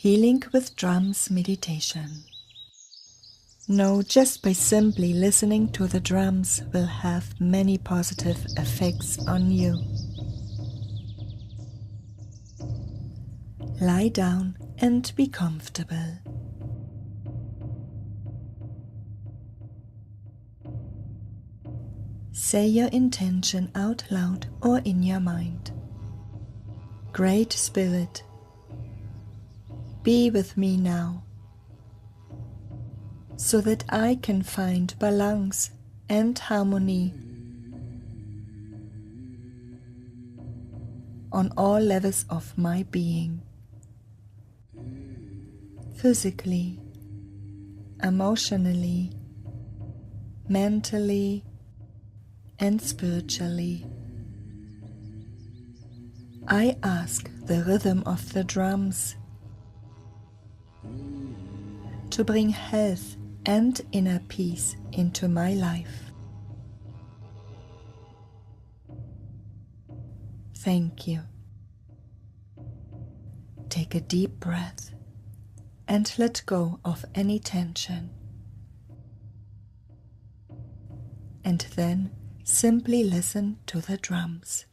Healing with Drums meditation. No, just by simply listening to the drums will have many positive effects on you. Lie down and be comfortable. Say your intention out loud or in your mind. Great Spirit, be with me now, so that I can find balance and harmony on all levels of my being, physically, emotionally, mentally, and spiritually. I ask the rhythm of the drums to bring health and inner peace into my life. Thank you. Take a deep breath and let go of any tension. And then simply listen to the drums.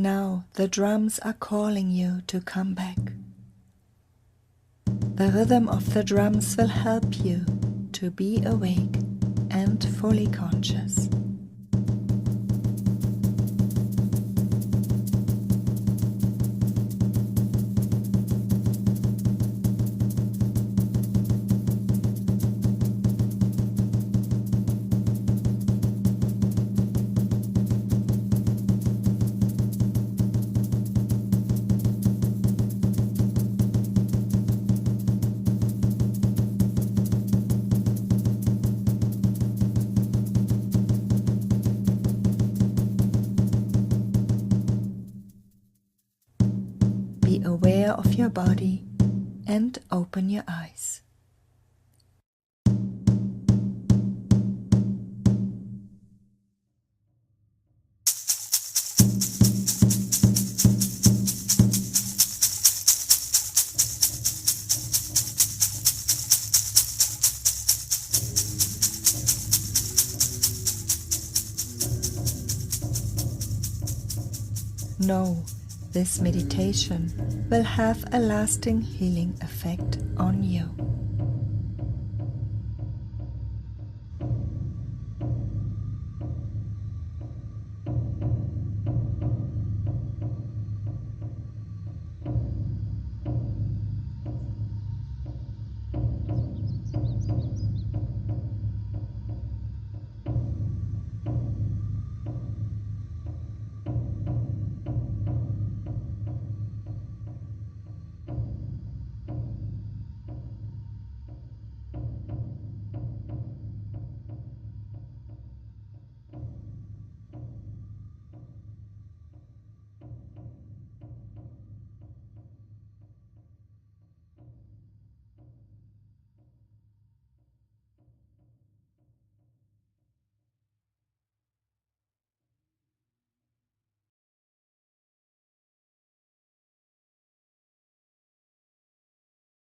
Now the drums are calling you to come back. The rhythm of the drums will help you to be awake and fully conscious. Be aware of your body and open your eyes. Know this meditation will have a lasting healing effect on you.